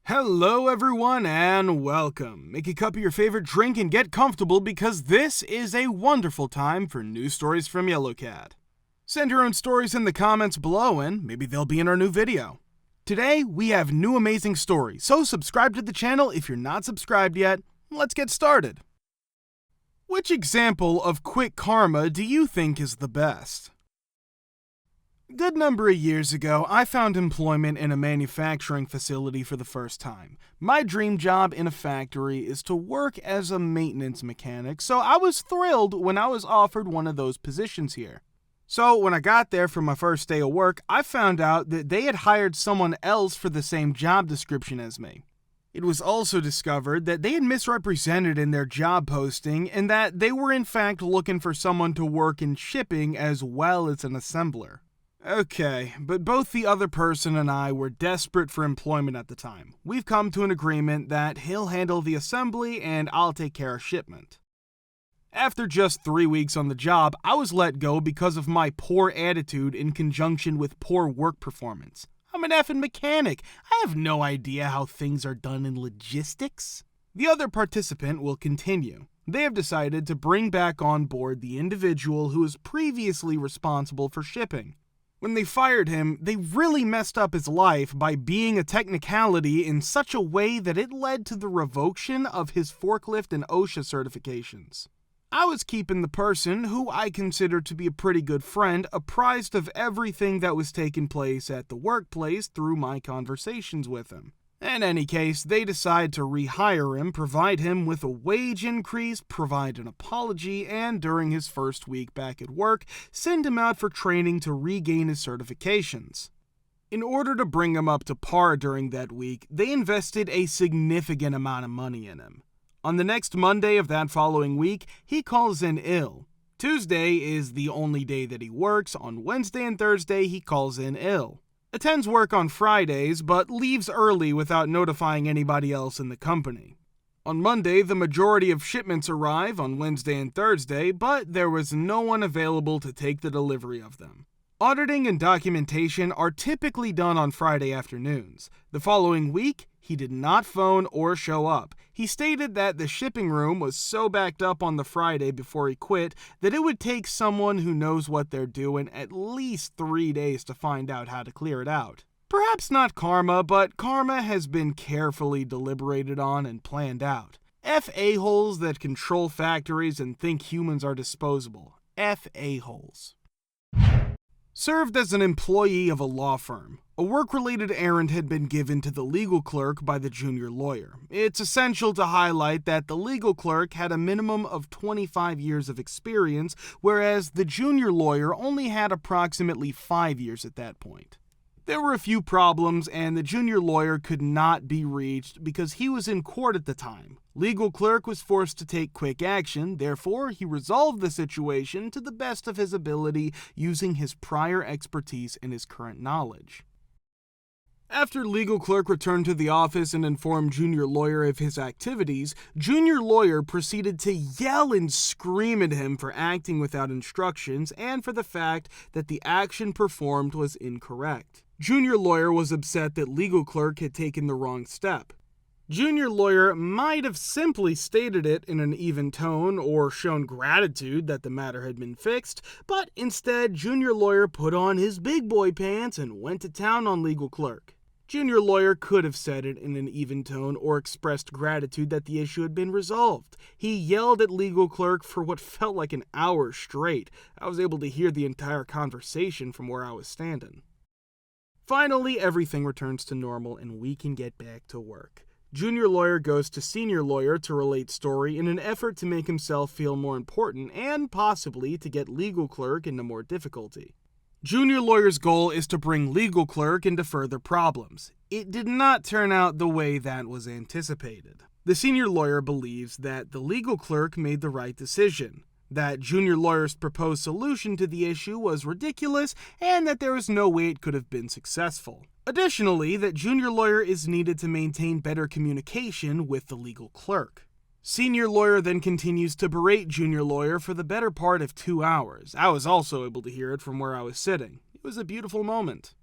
Hello everyone and welcome. Make a cup of your favorite drink and get comfortable because this is a wonderful time for news stories from Yellowcat. Send your own stories in the comments below and maybe they'll be in our new video. Today we have new amazing stories, so subscribe to the channel if you're not subscribed yet. Let's get started. Which example of quick karma do you think is the best? A good number of years ago, I found employment in a manufacturing facility for the first time. My dream job in a factory is to work as a maintenance mechanic, so I was thrilled when I was offered one of those positions here. So when I got there for my first day of work, I found out that they had hired someone else for the same job description as me. It was also discovered that they had misrepresented in their job posting and that they were in fact looking for someone to work in shipping as well as an assembler. Okay, but both the other person and I were desperate for employment at the time. We've come to an agreement that he'll handle the assembly and I'll take care of shipment. After just 3 weeks on the job, I was let go because of my poor attitude in conjunction with poor work performance. I'm an effing mechanic. I have no idea how things are done in logistics. The other participant will continue. They have decided to bring back on board the individual who was previously responsible for shipping. When they fired him, they really messed up his life by being a technicality in such a way that it led to the revocation of his forklift and OSHA certifications. I was keeping the person, who I consider to be a pretty good friend, apprised of everything that was taking place at the workplace through my conversations with him. In any case, they decide to rehire him, provide him with a wage increase, provide an apology, and during his first week back at work, send him out for training to regain his certifications. In order to bring him up to par during that week, they invested a significant amount of money in him. On the next Monday of that following week, he calls in ill. Tuesday is the only day that he works. On Wednesday and Thursday, he calls in ill. Attends work on Fridays, but leaves early without notifying anybody else in the company. On Monday, the majority of shipments arrive on Wednesday and Thursday, but there was no one available to take the delivery of them. Auditing and documentation are typically done on Friday afternoons. The following week, he did not phone or show up. He stated that the shipping room was so backed up on the Friday before he quit that it would take someone who knows what they're doing at least 3 days to find out how to clear it out. Perhaps not karma, but karma has been carefully deliberated on and planned out. F a-holes that control factories and think humans are disposable. F a-holes. Served as an employee of a law firm. A work-related errand had been given to the legal clerk by the junior lawyer. It's essential to highlight that the legal clerk had a minimum of 25 years of experience, whereas the junior lawyer only had approximately 5 years at that point. There were a few problems, and the junior lawyer could not be reached because he was in court at the time. Legal clerk was forced to take quick action, therefore he resolved the situation to the best of his ability using his prior expertise and his current knowledge. After legal clerk returned to the office and informed junior lawyer of his activities, junior lawyer proceeded to yell and scream at him for acting without instructions and for the fact that the action performed was incorrect. Junior lawyer was upset that legal clerk had taken the wrong step. Junior lawyer might have simply stated it in an even tone or shown gratitude that the matter had been fixed, but instead junior lawyer put on his big boy pants and went to town on legal clerk. Junior lawyer could have said it in an even tone or expressed gratitude that the issue had been resolved. He yelled at legal clerk for what felt like an hour straight. I was able to hear the entire conversation from where I was standing. Finally, everything returns to normal and we can get back to work. Junior lawyer goes to senior lawyer to relate story in an effort to make himself feel more important and possibly to get legal clerk into more difficulty. Junior lawyer's goal is to bring legal clerk into further problems. It did not turn out the way that was anticipated. The senior lawyer believes that the legal clerk made the right decision, that junior lawyer's proposed solution to the issue was ridiculous, and that there was no way it could have been successful. Additionally, that junior lawyer is needed to maintain better communication with the legal clerk. Senior lawyer then continues to berate junior lawyer for the better part of 2 hours. I was also able to hear it from where I was sitting. It was a beautiful moment.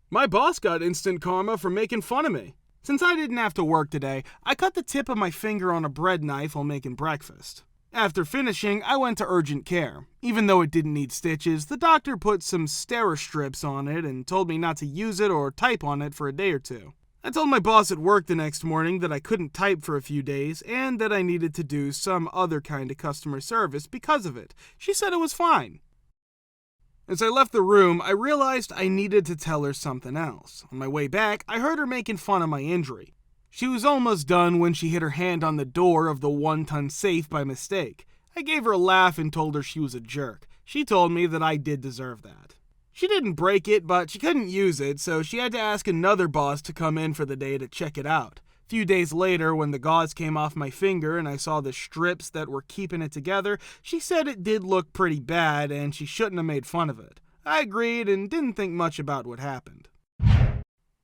My boss got instant karma for making fun of me. Since I didn't have to work today, I cut the tip of my finger on a bread knife while making breakfast. After finishing, I went to urgent care. Even though it didn't need stitches, the doctor put some stera strips on it and told me not to use it or type on it for a day or two. I told my boss at work the next morning that I couldn't type for a few days and that I needed to do some other kind of customer service because of it. She said it was fine. As I left the room, I realized I needed to tell her something else. On my way back, I heard her making fun of my injury. She was almost done when she hit her hand on the door of the 1-ton safe by mistake. I gave her a laugh and told her she was a jerk. She told me that I did deserve that. She didn't break it, but she couldn't use it, so she had to ask another boss to come in for the day to check it out. A few days later, when the gauze came off my finger and I saw the strips that were keeping it together, she said it did look pretty bad and she shouldn't have made fun of it. I agreed and didn't think much about what happened.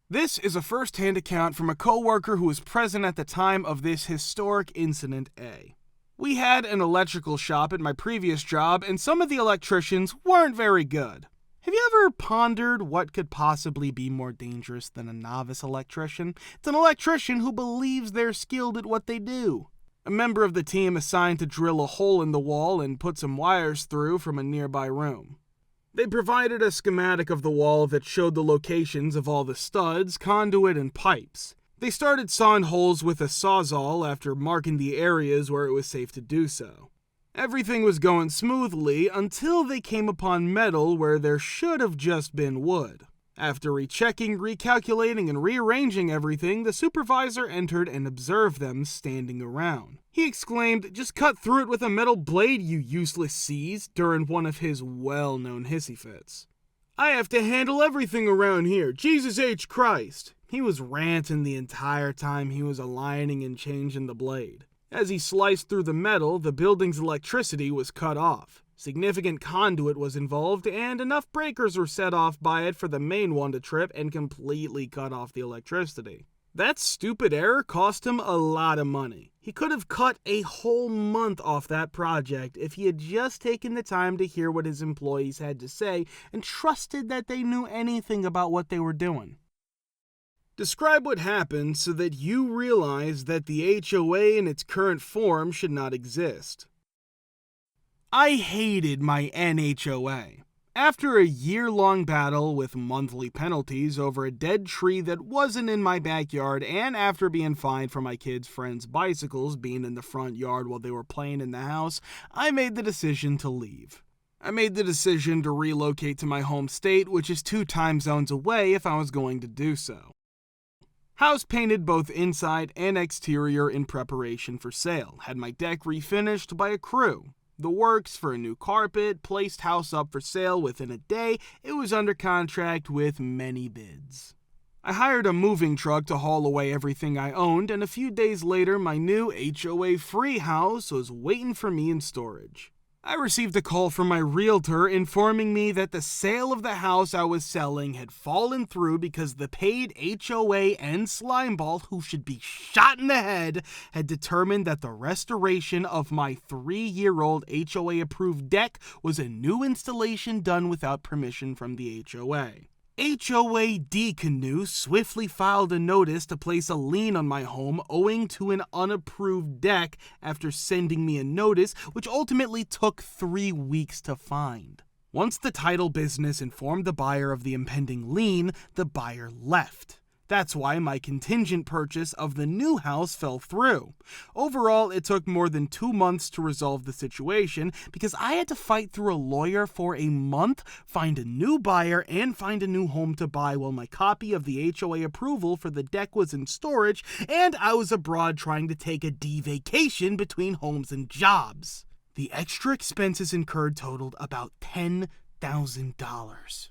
This is a first-hand account from a coworker who was present at the time of this historic incident A. We had an electrical shop at my previous job, and some of the electricians weren't very good. Have you ever pondered what could possibly be more dangerous than a novice electrician? It's an electrician who believes they're skilled at what they do. A member of the team assigned to drill a hole in the wall and put some wires through from a nearby room. They provided a schematic of the wall that showed the locations of all the studs, conduit, and pipes. They started sawing holes with a sawzall after marking the areas where it was safe to do so. Everything was going smoothly until they came upon metal where there should have just been wood. After rechecking, recalculating, and rearranging everything, the supervisor entered and observed them standing around. He exclaimed, "Just cut through it with a metal blade, you useless C's," during one of his well-known hissy fits. "I have to handle everything around here, Jesus H. Christ." He was ranting the entire time he was aligning and changing the blade. As he sliced through the metal, the building's electricity was cut off. Significant conduit was involved, and enough breakers were set off by it for the main one to trip and completely cut off the electricity. That stupid error cost him a lot of money. He could have cut a whole month off that project if he had just taken the time to hear what his employees had to say and trusted that they knew anything about what they were doing. Describe what happened so that you realize that the HOA in its current form should not exist. I hated my NHOA. After a year-long battle with monthly penalties over a dead tree that wasn't in my backyard, and after being fined for my kids' friends' bicycles being in the front yard while they were playing in the house, I made the decision to leave. I made the decision to relocate to my home state, which is 2 time zones away if I was going to do so. House painted both inside and exterior in preparation for sale. Had my deck refinished by a crew. The works for a new carpet, placed house up for sale within a day. It was under contract with many bids. I hired a moving truck to haul away everything I owned, and a few days later my new HOA-free house was waiting for me in storage. I received a call from my realtor informing me that the sale of the house I was selling had fallen through because the paid HOA and slimeball, who should be shot in the head, had determined that the restoration of my 3-year-old HOA-approved deck was a new installation done without permission from the HOA. HOA D-Canoe swiftly filed a notice to place a lien on my home owing to an unapproved deck after sending me a notice, which ultimately took 3 weeks to find. Once the title business informed the buyer of the impending lien, the buyer left. That's why my contingent purchase of the new house fell through. Overall, it took more than 2 months to resolve the situation because I had to fight through a lawyer for a month, find a new buyer, and find a new home to buy while my copy of the HOA approval for the deck was in storage and I was abroad trying to take a D-vacation between homes and jobs. The extra expenses incurred totaled about $10,000.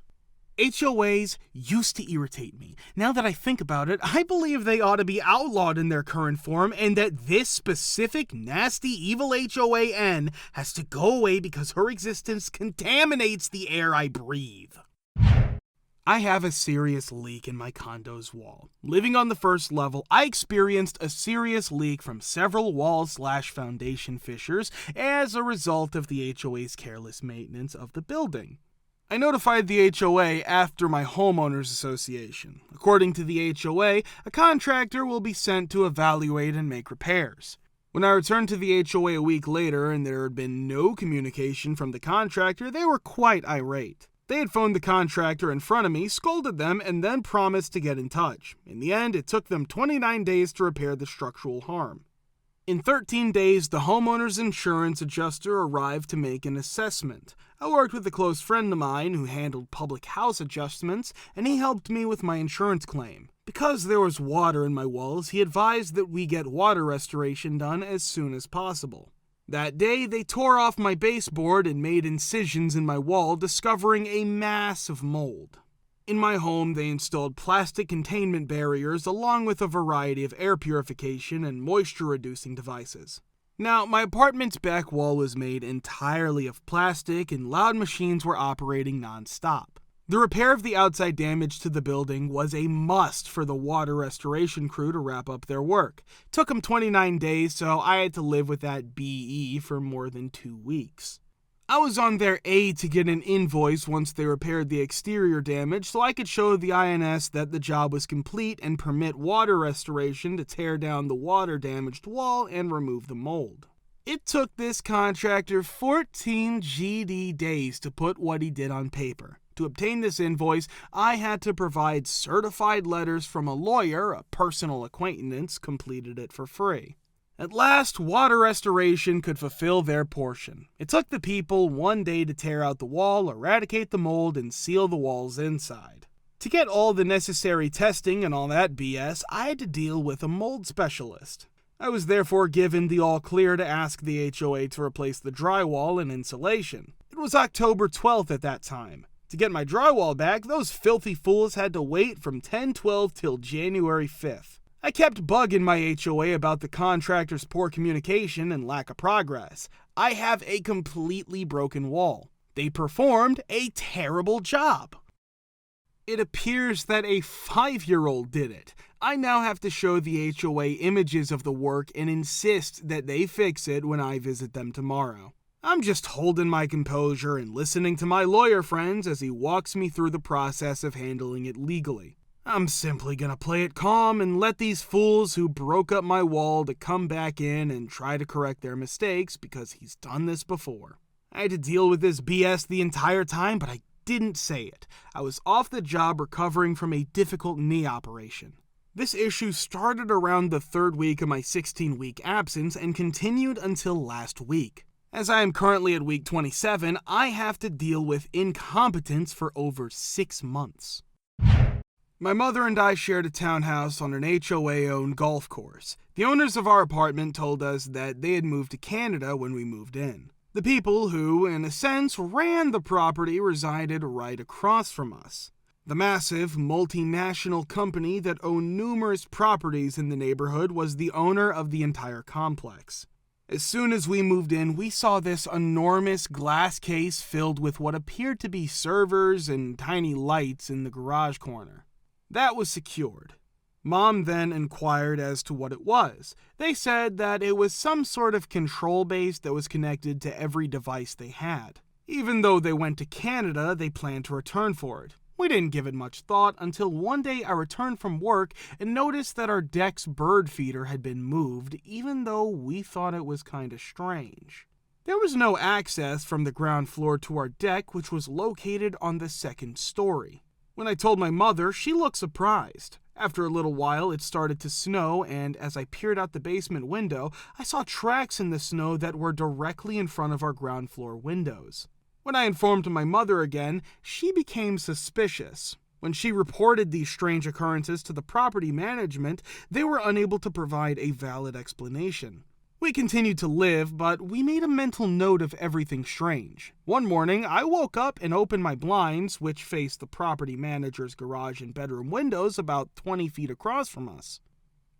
HOAs used to irritate me. Now that I think about it, I believe they ought to be outlawed in their current form, and that this specific nasty evil HOAN has to go away because her existence contaminates the air I breathe. I have a serious leak in my condo's wall. Living on the first level, I experienced a serious leak from several wall/foundation fissures as a result of the HOA's careless maintenance of the building. I notified the HOA after my homeowners association. According to the HOA, a contractor will be sent to evaluate and make repairs. When I returned to the HOA a week later and there had been no communication from the contractor, they were quite irate. They had phoned the contractor in front of me, scolded them, and then promised to get in touch. In the end, it took them 29 days to repair the structural harm. In 13 days, the homeowner's insurance adjuster arrived to make an assessment. I worked with a close friend of mine who handled public house adjustments, and he helped me with my insurance claim. Because there was water in my walls, he advised that we get water restoration done as soon as possible. That day, they tore off my baseboard and made incisions in my wall, discovering a mass of mold. In my home, they installed plastic containment barriers along with a variety of air purification and moisture-reducing devices. Now, my apartment's back wall was made entirely of plastic and loud machines were operating non-stop. The repair of the outside damage to the building was a must for the water restoration crew to wrap up their work. It took them 29 days, so I had to live with that BE for more than 2 weeks. I was on their A to get an invoice once they repaired the exterior damage so I could show the INS that the job was complete and permit water restoration to tear down the water-damaged wall and remove the mold. It took this contractor 14 GD days to put what he did on paper. To obtain this invoice, I had to provide certified letters from a lawyer, a personal acquaintance completed it for free. At last, water restoration could fulfill their portion. It took the people 1 day to tear out the wall, eradicate the mold, and seal the walls inside. To get all the necessary testing and all that BS, I had to deal with a mold specialist. I was therefore given the all-clear to ask the HOA to replace the drywall and insulation. It was October 12th at that time. To get my drywall back, those filthy fools had to wait from 10/12 till January 5th. I kept bugging my HOA about the contractor's poor communication and lack of progress. I have a completely broken wall. They performed a terrible job. It appears that a 5-year-old did it. I now have to show the HOA images of the work and insist that they fix it when I visit them tomorrow. I'm just holding my composure and listening to my lawyer friends as he walks me through the process of handling it legally. I'm simply gonna play it calm and let these fools who broke up my wall to come back in and try to correct their mistakes because he's done this before. I had to deal with this BS the entire time, but I didn't say it. I was off the job recovering from a difficult knee operation. This issue started around the 3rd week of my 16-week absence and continued until last week. As I am currently at week 27, I have to deal with incompetence for over 6 months. My mother and I shared a townhouse on an HOA-owned golf course. The owners of our apartment told us that they had moved to Canada when we moved in. The people who, in a sense, ran the property resided right across from us. The massive, multinational company that owned numerous properties in the neighborhood was the owner of the entire complex. As soon as we moved in, we saw this enormous glass case filled with what appeared to be servers and tiny lights in the garage corner. That was secured. Mom then inquired as to what it was. They said that it was some sort of control base that was connected to every device they had. Even though they went to Canada, they planned to return for it. We didn't give it much thought until one day I returned from work and noticed that our deck's bird feeder had been moved, even though we thought it was kinda strange. There was no access from the ground floor to our deck, which was located on the 2nd story. When I told my mother, she looked surprised. After a little while, it started to snow, and as I peered out the basement window, I saw tracks in the snow that were directly in front of our ground floor windows. When I informed my mother again, she became suspicious. When she reported these strange occurrences to the property management, they were unable to provide a valid explanation. We continued to live, but we made a mental note of everything strange. One morning, I woke up and opened my blinds, which faced the property manager's garage and bedroom windows about 20 feet across from us.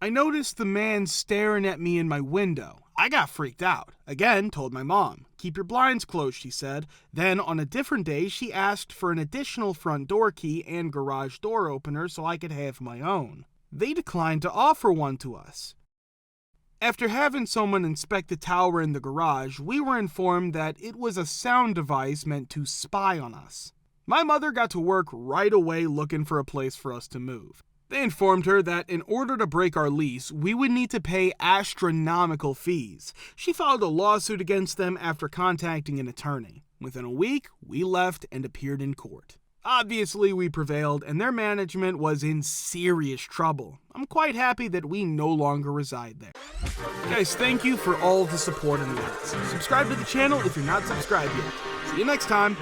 I noticed the man staring at me in my window. I got freaked out. Again, told my mom. "Keep your blinds closed," she said. Then, on a different day, she asked for an additional front door key and garage door opener so I could have my own. They declined to offer one to us. After having someone inspect the tower in the garage, we were informed that it was a sound device meant to spy on us. My mother got to work right away looking for a place for us to move. They informed her that in order to break our lease, we would need to pay astronomical fees. She filed a lawsuit against them after contacting an attorney. Within a week, we left and appeared in court. Obviously, we prevailed, and their management was in serious trouble. I'm quite happy that we no longer reside there. Guys, thank you for all the support and likes. Subscribe to the channel if you're not subscribed yet. See you next time.